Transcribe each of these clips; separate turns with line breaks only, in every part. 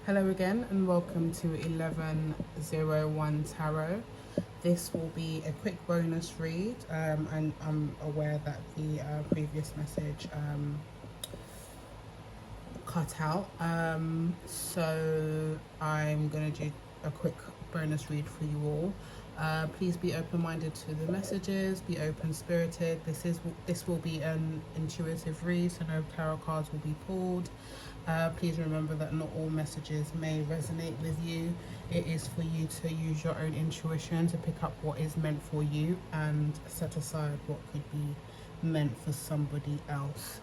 Hello again and welcome to 1101 Tarot. This will be a quick bonus read, and I'm aware that the previous message cut out. So I'm going to do a quick bonus read for you all. Please be open-minded to the messages, be open-spirited. This will be an intuitive read, so no tarot cards will be pulled. Please remember that not all messages may resonate with you. It is for you to use your own intuition to pick up what is meant for you and set aside what could be meant for somebody else.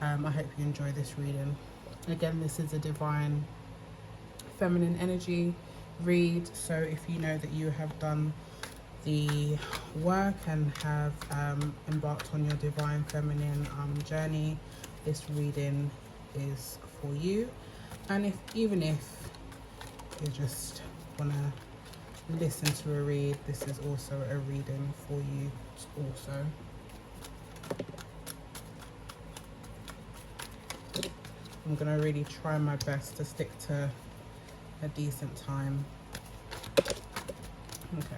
I hope you enjoy this reading. Again, this is a divine feminine energy read, so if you know that you have done the work and have embarked on your divine feminine journey, this reading is for you. And even if you just want to listen to a read, this is also a reading for you also. I'm going to really try my best to stick to a decent time. Okay.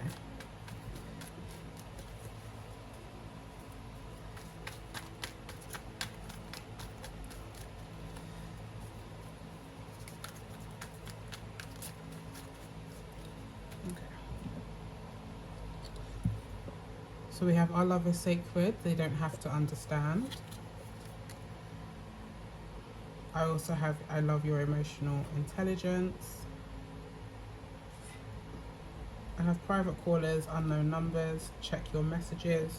So we have our love is sacred, they don't have to understand. I also have I love your emotional intelligence. I have private callers, unknown numbers, check your messages.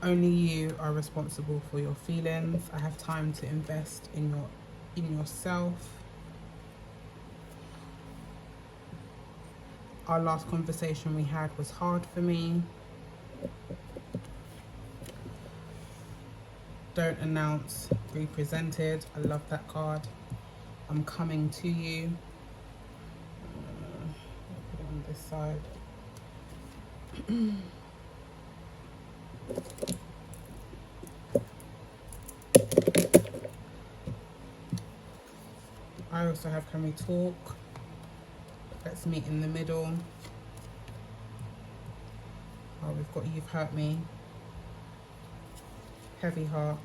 Only you are responsible for your feelings. I have time to invest in yourself. Our last conversation we had was hard for me. Don't announce, be presented. I love that card. I'm coming to you. Put it on this side. I also have can we talk? Let's meet in the middle. Oh, we've got you've hurt me. Heavy heart.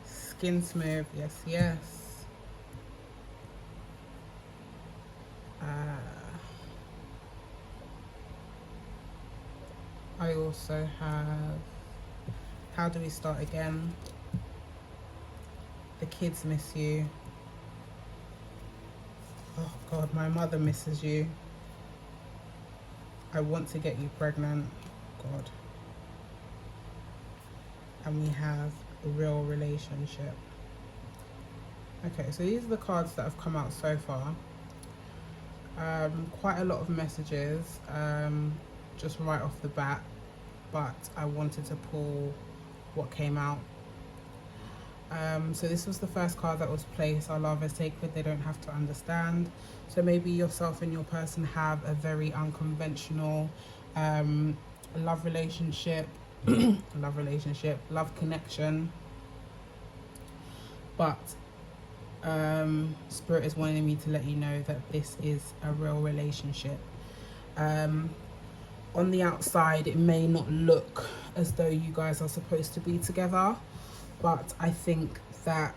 Skin smooth, yes, yes. I also have how do we start again? The kids miss you. Oh God, my mother misses you. I want to get you pregnant. God. And we have a real relationship. Okay, so these are the cards that have come out so far. Quite a lot of messages, just right off the bat, but I wanted to pull what came out. So this was the first card that was placed. Our love is sacred, they don't have to understand. So maybe yourself and your person have a very unconventional love relationship, love connection, but Spirit is wanting me to let you know that this is a real relationship. On the outside, it may not look as though you guys are supposed to be together, but I think that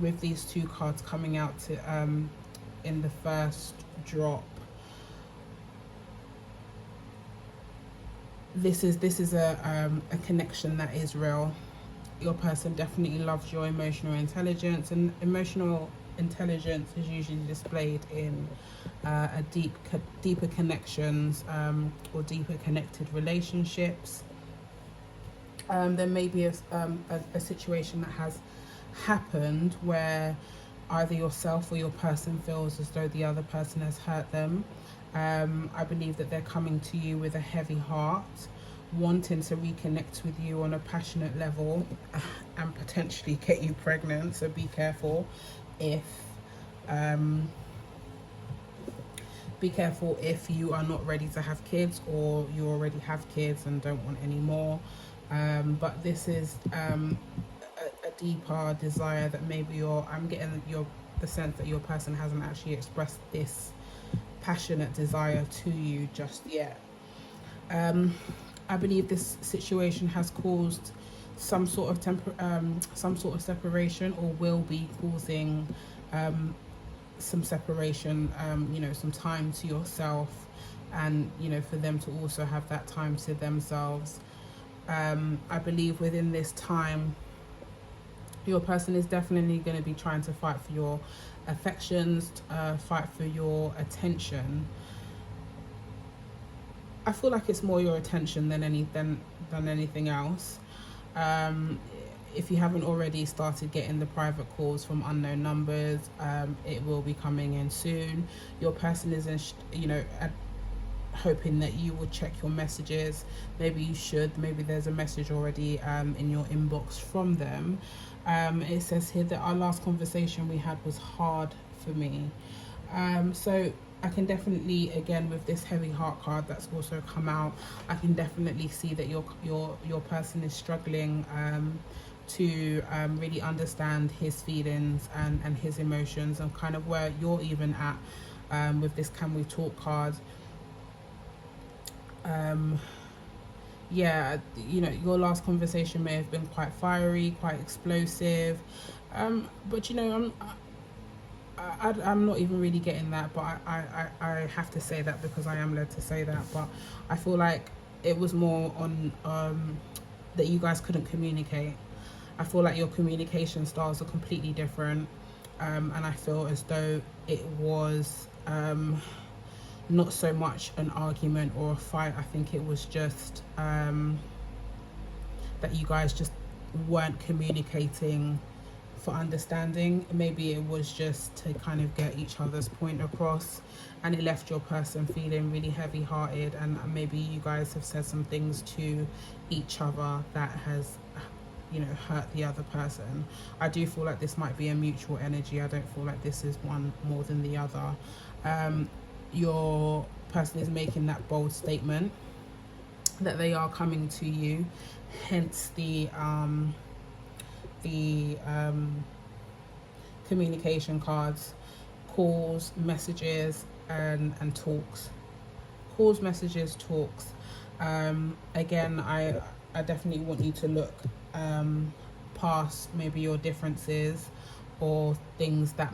with these two cards coming out to, in the first drop, this is a connection that is real. Your person definitely loves your emotional intelligence, and emotional intelligence is usually displayed in deeper connections or deeper connected relationships. There may be a situation that has happened where either yourself or your person feels as though the other person has hurt them. I believe that they're coming to you with a heavy heart, wanting to reconnect with you on a passionate level and potentially get you pregnant. So be careful if you are not ready to have kids, or you already have kids and don't want any more. but this is a deeper desire that maybe I'm getting the sense that your person hasn't actually expressed this passionate desire to you just yet. um, I believe this situation has caused some sort of separation, or will be causing um, some separation, some time to yourself, and for them to also have that time to themselves. I believe within this time, your person is definitely going to be trying to fight for your affections, fight for your attention. I feel like it's more your attention than anything else. Um, if you haven't already started getting the private calls from unknown numbers, it will be coming in soon. Your person is hoping that you will check your messages. Maybe you should. Maybe there's a message already in your inbox from them. It says here that our last conversation we had was hard for me. So I can definitely, again, with this heavy heart card that's also come out, I can definitely see that your person is struggling to really understand his feelings and his emotions, and kind of where you're even at with this Can We Talk card. Yeah, your last conversation may have been quite fiery, quite explosive, but I'm not even really getting that, but I have to say that because I am led to say that. But I feel like it was more on that you guys couldn't communicate. I feel like your communication styles are completely different, and I feel as though it was not so much an argument or a fight. I think it was just that you guys just weren't communicating for understanding. Maybe it was just to kind of get each other's point across, and it left your person feeling really heavy hearted, and maybe you guys have said some things to each other that has hurt the other person. I do feel like this might be a mutual energy. I don't feel like this is one more than the other. Your person is making that bold statement that they are coming to you, hence the communication cards, calls, messages, and talks. Calls, messages, talks. Again, I definitely want you to look past maybe your differences, or things that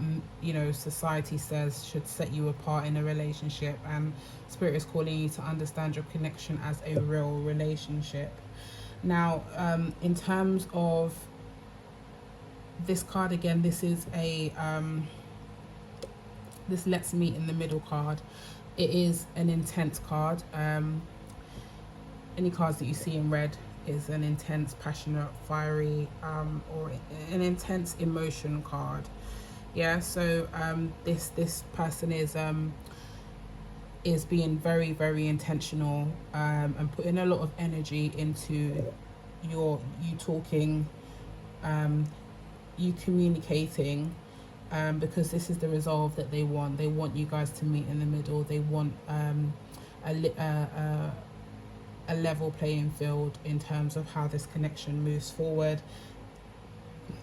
society says should set you apart in a relationship, and Spirit is calling you to understand your connection as a real relationship. Now, in terms of this card, again, this is a this Let's Meet in the Middle card. It is an intense card. Any cards that you see in red is an intense, passionate, fiery, or an intense emotion card. Yeah, so this person is being very, very intentional, and putting a lot of energy into you talking, you communicating, because this is the resolve that they want. They want you guys to meet in the middle. They want a level playing field in terms of how this connection moves forward,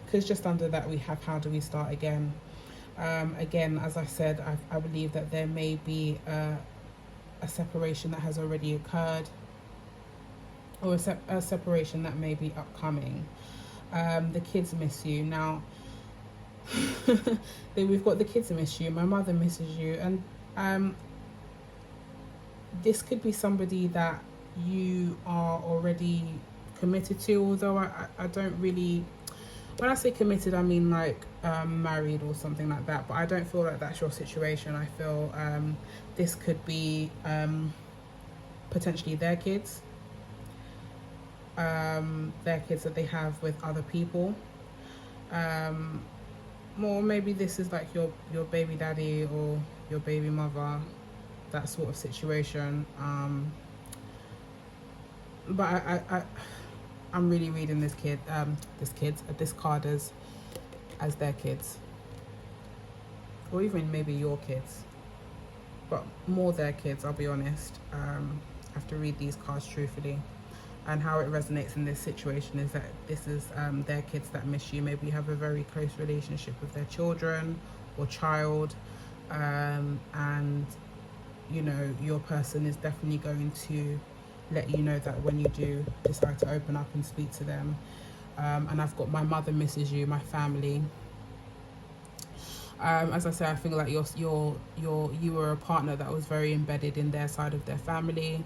because just under that we have how do we start again. Again, as I said, I believe that there may be a separation that has already occurred, or a separation that may be upcoming. The kids miss you now. We've got the kids miss you, my mother misses you, and this could be somebody that you are already committed to, although I don't really, when I say committed, I mean like married or something like that, but I don't feel like that's your situation. I feel this could be potentially their kids that they have with other people, or maybe this is like your baby daddy or your baby mother, that sort of situation. But I'm really reading this card as their kids, or even maybe your kids, but more their kids. I'll be honest. I have to read these cards truthfully. And how it resonates in this situation is that this is their kids that miss you. Maybe you have a very close relationship with their children or child, and you know, your person is definitely going to let you know that when you do decide to open up and speak to them. And I've got my mother misses you, my family. As I said, I think like you were a partner that was very embedded in their side of their family.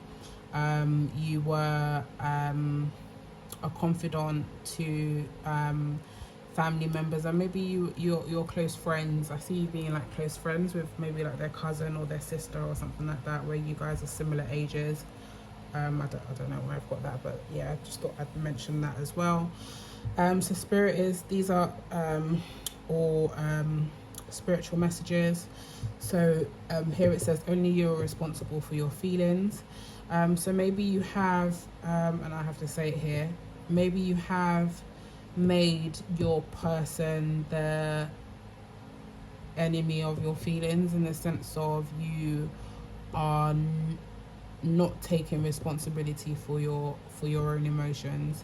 You were a confidant to family members, and maybe you're close friends. I see you being like close friends with maybe like their cousin or their sister or something like that, where you guys are similar ages. I don't know where I've got that, but yeah, I just thought I'd mention that as well. So spirit is, these are all spiritual messages. So here it says only you're responsible for your feelings. So maybe you have, and I have to say it here, maybe you have made your person the enemy of your feelings, in the sense of you are not taking responsibility for your own emotions,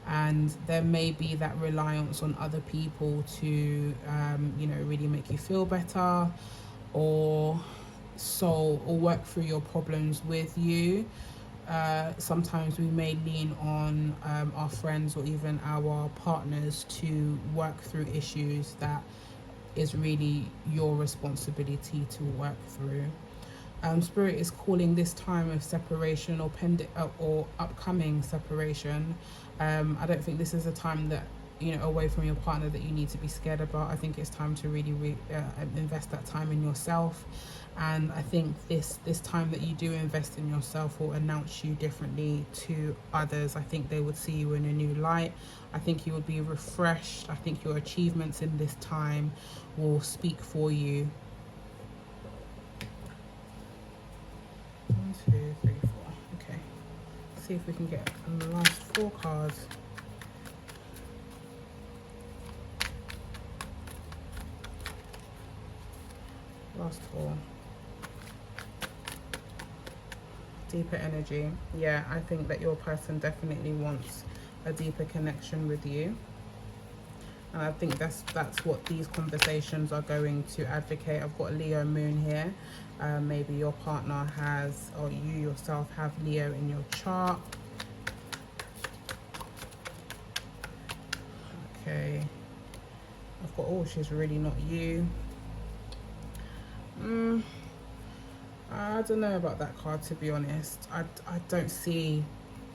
and there may be that reliance on other people to you know, really make you feel better, or work through your problems with you. Sometimes we may lean on our friends or even our partners to work through issues that is really your responsibility to work through. Spirit is calling this time of separation or upcoming separation. I don't think this is a time that, you know, away from your partner, that you need to be scared about. I think it's time to really invest that time in yourself. And I think this time that you do invest in yourself will announce you differently to others. I think they would see you in a new light. I think you would be refreshed. I think your achievements in this time will speak for you. 1, 2, 3, 4. Okay. Let's see if we can get the last 4 cards. Last 4. Deeper energy. Yeah, I think that your person definitely wants a deeper connection with you. And I think that's what these conversations are going to advocate. I've got Leo moon here. Maybe your partner has, or you yourself have Leo in your chart. Okay. I've got, oh, she's really not you. I don't know about that card, to be honest. I don't see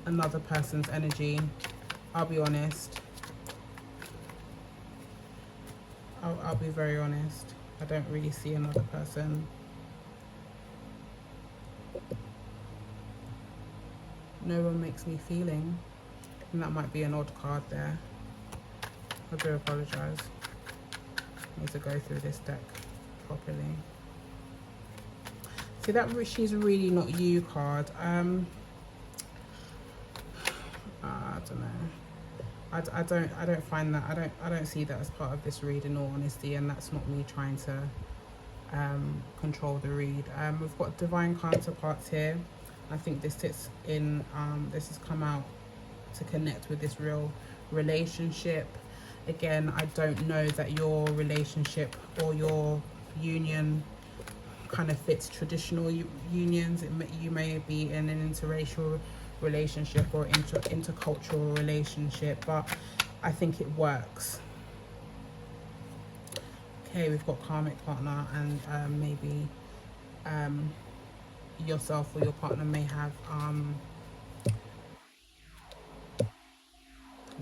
another person's energy. I'll be honest. I'll be very honest. I don't really see another person. No one makes me feeling. And that might be an odd card there. I do apologise. I need to go through this deck properly. See, that she's really not you card. I don't know. I don't find that. I don't see that as part of this read, in all honesty, and that's not me trying to control the read. We've got divine counterparts here. I think this sits in. This has come out to connect with this real relationship. Again, I don't know that your relationship or your union kind of fits traditional unions. You may be in an interracial relationship or intercultural relationship, but I think it works. Okay, we've got karmic partner, and maybe yourself or your partner may have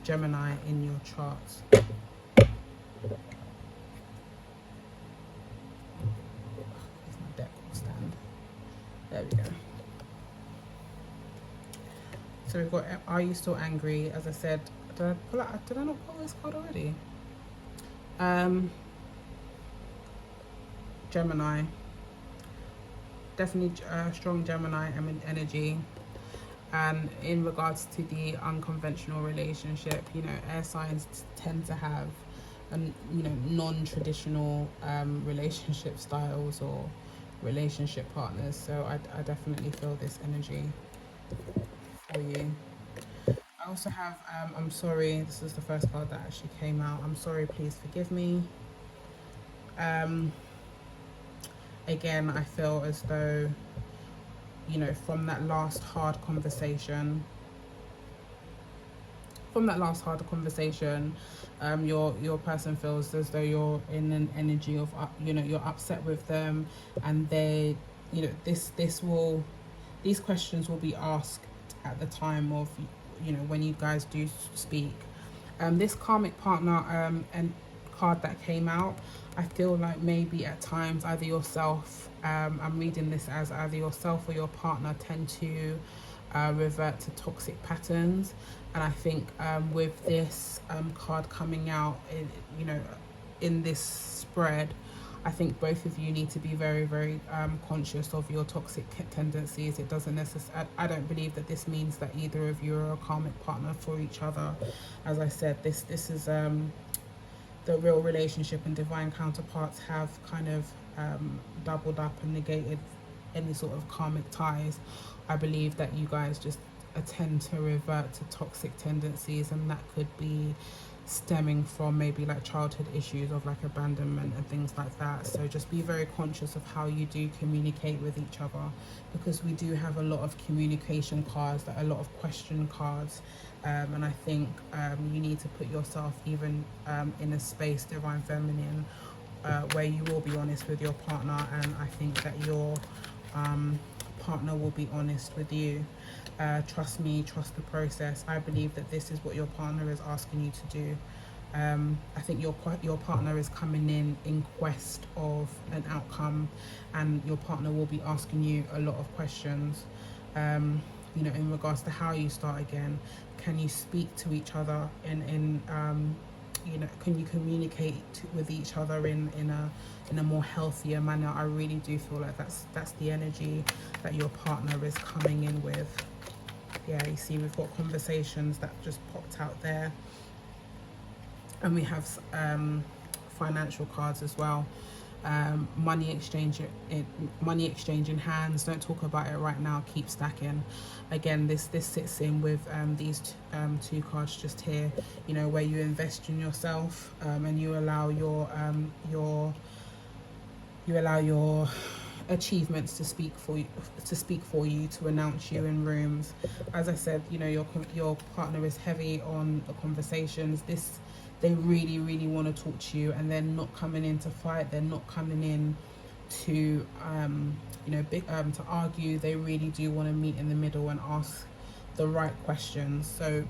Gemini in your charts. There we go. So we've got, are you still angry? As I said, did I not pull this card already? Gemini. Definitely strong Gemini energy. And in regards to the unconventional relationship, you know, air signs tend to have, you know, non-traditional relationship styles or relationship partners. So I definitely feel this energy for you. also have I'm sorry, this is the first card that actually came out. I'm sorry, please forgive me. Um, Again, I feel as though, you know, from that last hard conversation, your person feels as though you're in an energy of, you know, you're upset with them, and they, you know, these questions will be asked at the time of, you know, when you guys do speak. This karmic partner and card that came out, I feel like maybe at times either yourself, I'm reading this as either yourself or your partner tend to revert to toxic patterns. And I think with this card coming out, you know, in this spread, I think both of you need to be very, very conscious of your toxic tendencies. It doesn't necessarily, I don't believe that this means that either of you are a karmic partner for each other. As I said, this is the real relationship and divine counterparts have kind of doubled up and negated any sort of karmic ties. I believe that you guys just tend to revert to toxic tendencies, and that could be stemming from maybe like childhood issues of like abandonment and things like that. So just be very conscious of how you do communicate with each other, because we do have a lot of communication cards, that a lot of question cards, and I think you need to put yourself even in a space, divine feminine, where you will be honest with your partner, and I think that your partner will be honest with you. Trust me, trust the process. I believe that this is what your partner is asking you to do. I think your partner is coming in quest of an outcome, and your partner will be asking you a lot of questions, you know, in regards to how you start again. Can you speak to each other in you know, can you communicate with each other in a more healthier manner? I really do feel like that's the energy that your partner is coming in with. Yeah, you see we've got conversations that just popped out there, and we have financial cards as well. Money exchange in hands. Don't talk about it right now, keep stacking. Again, this sits in with these two cards just here, you know, where you invest in yourself, and you allow your achievements to speak for you, to announce you in rooms. As I said, you know, your partner is heavy on the conversations. They really, really want to talk to you, and they're not coming in to fight. They're not coming in to, you know, to argue. They really do want to meet in the middle and ask the right questions. So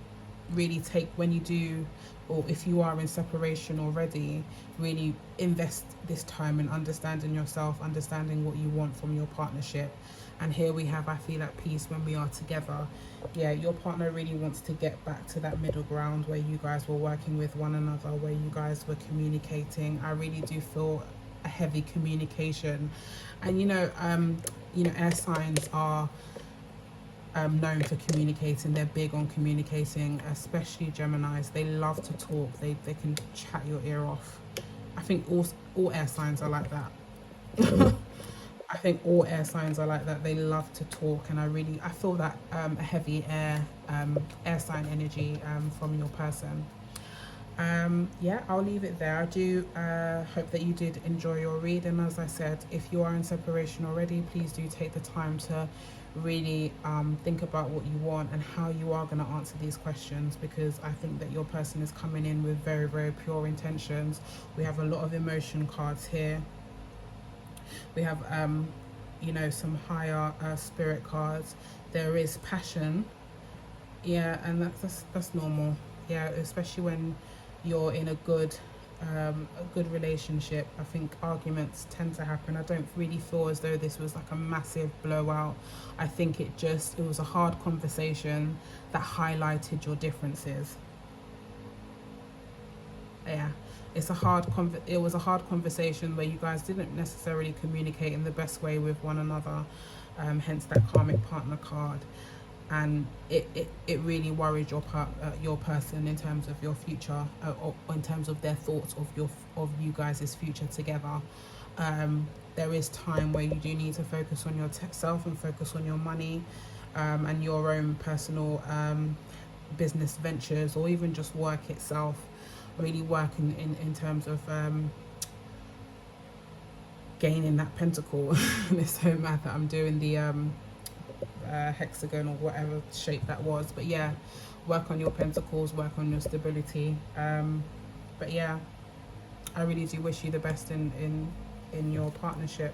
really take, when you do, or if you are in separation already, really invest this time in understanding yourself, understanding what you want from your partnership. And here we have, I feel at peace when we are together. Yeah, your partner really wants to get back to that middle ground where you guys were working with one another, where you guys were communicating. I really do feel a heavy communication. And you know, air signs are known for communicating. They're big on communicating, especially Geminis. They love to talk. They can chat your ear off. I think all air signs are like that. I think all air signs are like that. They love to talk, and I feel that a heavy air sign energy from your person. Yeah, I'll leave it there. I do hope that you did enjoy your read, and as I said, if you are in separation already, please do take the time to really think about what you want and how you are going to answer these questions, because I think that your person is coming in with very, very pure intentions. We have a lot of emotion cards here. We have you know, some higher spirit cards. There is passion, yeah, and that's normal. Yeah, especially when you're in a good relationship. I think arguments tend to happen. I don't really feel as though this was like a massive blowout. I think it was a hard conversation that highlighted your differences. Yeah, it was a hard conversation where you guys didn't necessarily communicate in the best way with one another, hence that karmic partner card. And it really worried your person in terms of your future, or in terms of their thoughts of you guys' future together. There is time where you do need to focus on yourself and focus on your money, and your own personal business ventures, or even just work itself. Really work in terms of gaining that pentacle. It's so mad that I'm doing the hexagon or whatever shape that was, but yeah, work on your pentacles, work on your stability. But yeah, I really do wish you the best in your partnership.